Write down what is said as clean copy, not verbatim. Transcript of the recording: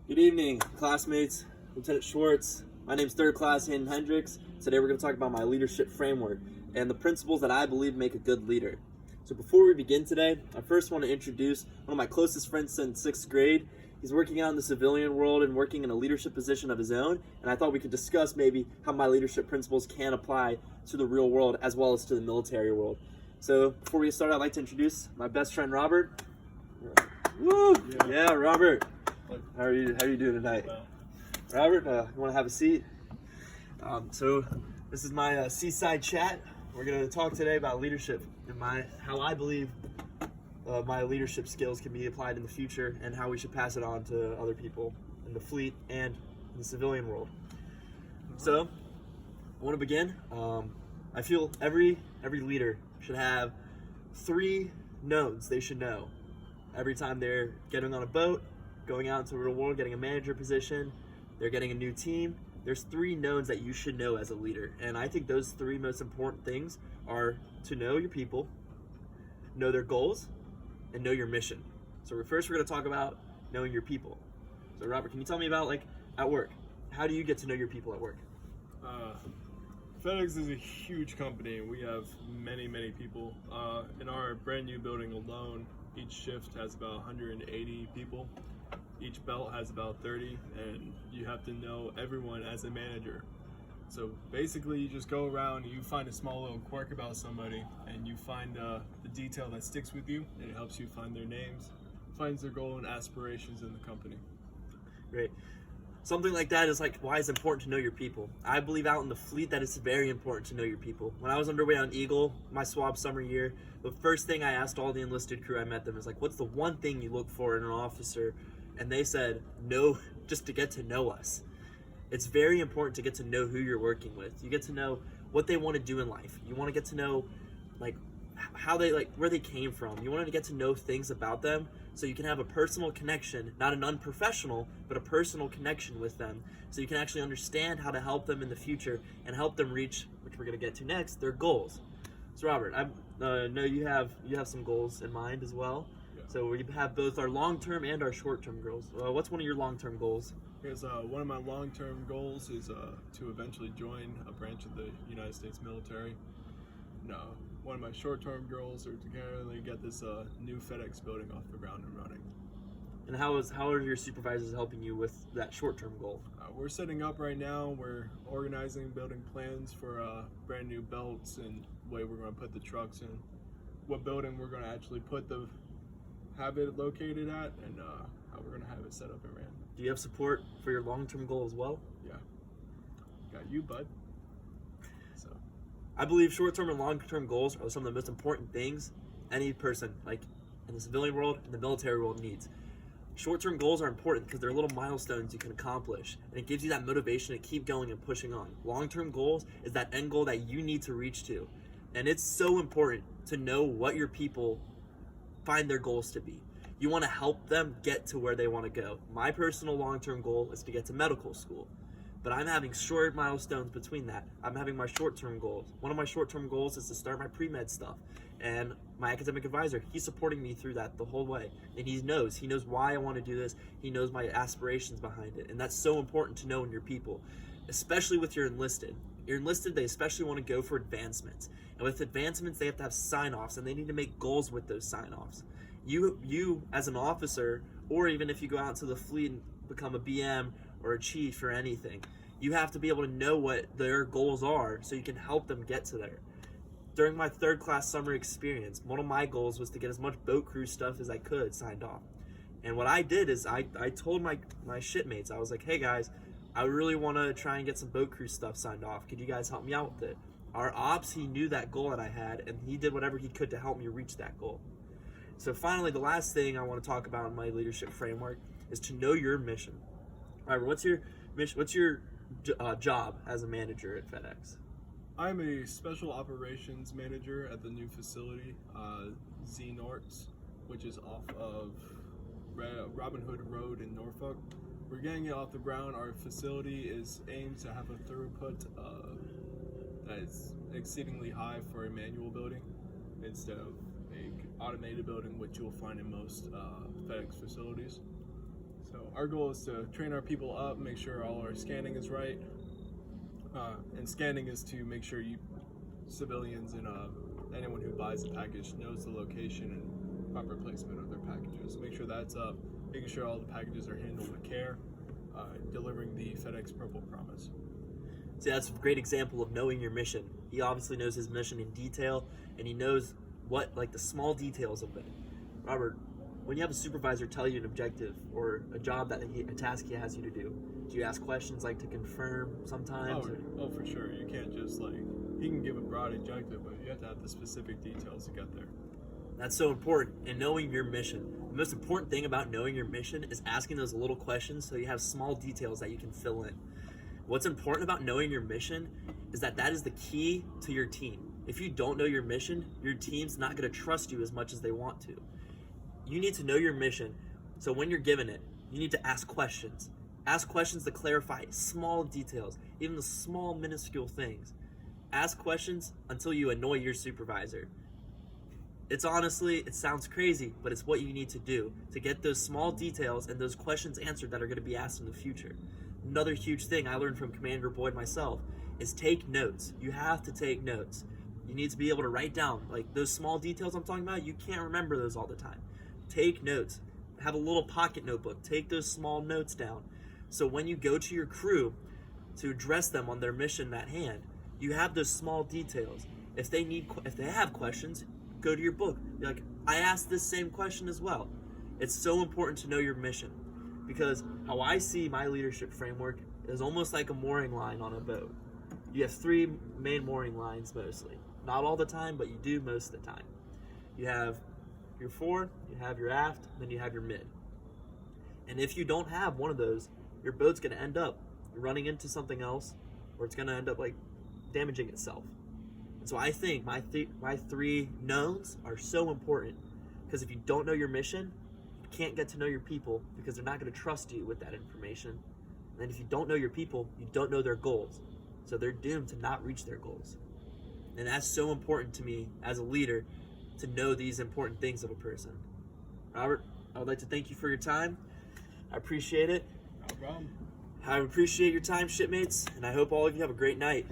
Good evening, classmates. Lieutenant Schwartz. My name's third class Hayden Hendricks. Today we're going to talk about my leadership framework and the principles that I believe make a good leader. So before we begin today, I first want to introduce one of my closest friends since 6th grade. He's working out in the civilian world and working in a leadership position of his own, and I thought we could discuss maybe how my leadership principles can apply to the real world as well as to the military world. So before we get started, I'd like to introduce my best friend Robert. Woo! Yeah, Robert. How are you doing tonight? Robert, you want to have a seat? So this is my Seaside Chat. We're going to talk today about leadership and how I believe my leadership skills can be applied in the future and how we should pass it on to other people in the fleet and in the civilian world. So I want to begin. I feel every leader should have 3 nodes they should know every time they're getting on a boat, going out into the real world, getting a manager position, they're getting a new team. There's 3 nodes that you should know as a leader. And I think those 3 most important things are to know your people, know their goals, and know your mission. So we're going to talk about knowing your people. So Robert, can you tell me about at work? How do you get to know your people at work? FedEx is a huge company. We have many people. In our brand new building alone, each shift has about 180 people. Each belt has about 30, and you have to know everyone as a manager. So basically you just go around, you find a small little quirk about somebody, and you find the detail that sticks with you, and it helps you find their names, finds their goal and aspirations in the company. Great. Something like that is why it's important to know your people. I believe out in the fleet that it's very important to know your people. When I was underway on Eagle, my SWAB summer year, the first thing I asked all the enlisted crew I met them is what's the one thing you look for in an officer? And they said, no, just to get to know us. It's very important to get to know who you're working with. You get to know what they want to do in life. You want to get to know how they where they came from. You want to get to know things about them so you can have a personal connection, not an unprofessional, but a personal connection with them, so you can actually understand how to help them in the future and help them reach, which we're going to get to next, their goals. So Robert, I know you have some goals in mind as well. Yeah. So we have both our long-term and our short-term goals. What's one of your long-term goals? Here's one of my long-term goals is to eventually join a branch of the United States military. No, one of my short-term goals are to currently get this new FedEx building off the ground and running. And how are your supervisors helping you with that short-term goal? We're setting up right now. We're organizing, building plans for brand new belts and way we're going to put the trucks in, what building we're going to actually have it located at, and how we're going to have it set up and ran. Do you have support for your long-term goal as well? Yeah. Got you, bud. So I believe short-term and long-term goals are some of the most important things any person, in the civilian world and the military world, needs. Short-term goals are important because they're little milestones you can accomplish, and it gives you that motivation to keep going and pushing on. Long-term goals is that end goal that you need to reach to, and it's so important to know what your people find their goals to be. You want to help them get to where they want to go. My personal long-term goal is to get to medical school, but I'm having short milestones between that. I'm having my short-term goals. One of my short-term goals is to start my pre-med stuff, and my academic advisor, he's supporting me through that the whole way, and he knows why I want to do this. He knows my aspirations behind it, and that's so important to know in your people, especially with your enlisted. Your enlisted, they especially want to go for advancements, and with advancements they have to have sign-offs, and they need to make goals with those sign-offs. You as an officer, or even if you go out to the fleet and become a BM or a chief or anything, you have to be able to know what their goals are so you can help them get to there. During my 3rd class summer experience, one of my goals was to get as much boat crew stuff as I could signed off. And what I did is I told my shipmates, I was like, hey guys, I really want to try and get some boat crew stuff signed off. Could you guys help me out with it? Our ops, he knew that goal that I had, and he did whatever he could to help me reach that goal. So finally, the last thing I want to talk about in my leadership framework is to know your mission. All right, what's your mission? What's your job as a manager at FedEx? I'm a special operations manager at the new facility, Z Norts, which is off of Robin Hood Road in Norfolk. We're getting it off the ground. Our facility is aimed to have a throughput that is exceedingly high for a manual building instead of a automated building, which you'll find in most FedEx facilities. So our goal is to train our people up, make sure all our scanning is right. And scanning is to make sure civilians and anyone who buys a package knows the location and proper placement of their packages. Make sure that's up, making sure all the packages are handled with care, delivering the FedEx Purple Promise. See, that's a great example of knowing your mission. He obviously knows his mission in detail, and he knows what, like, the small details of it. Robert, when you have a supervisor tell you an objective or a task he has you to do you ask questions like to confirm sometimes? Oh, for sure. You can't just he can give a broad objective, but you have to have the specific details to get there. That's so important. And knowing your mission. The most important thing about knowing your mission is asking those little questions so you have small details that you can fill in. What's important about knowing your mission is that is the key to your team. If you don't know your mission, your team's not going to trust you as much as they want to. You need to know your mission, so when you're given it, you need to ask questions. Ask questions to clarify small details, even the small minuscule things. Ask questions until you annoy your supervisor. It sounds crazy, but it's what you need to do to get those small details and those questions answered that are going to be asked in the future. Another huge thing I learned from Commander Boyd myself is take notes. You have to take notes. You need to be able to write down, like those small details I'm talking about, you can't remember those all the time. Take notes. Have a little pocket notebook. Take those small notes down. So when you go to your crew to address them on their mission at hand, you have those small details. If they have questions, go to your book. Be like, I asked this same question as well. It's so important to know your mission, because how I see my leadership framework is almost like a mooring line on a boat. You have 3 main mooring lines mostly. Not all the time, but you do most of the time. You have your fore, you have your aft, then you have your mid. And if you don't have one of those, your boat's going to end up running into something else, or it's going to end up damaging itself. And so I think my 3 knowns are so important, because if you don't know your mission, you can't get to know your people, because they're not going to trust you with that information. And if you don't know your people, you don't know their goals. So they're doomed to not reach their goals. And that's so important to me as a leader, to know these important things of a person. Robert, I would like to thank you for your time. I appreciate it. No problem. I appreciate your time, shipmates, and I hope all of you have a great night.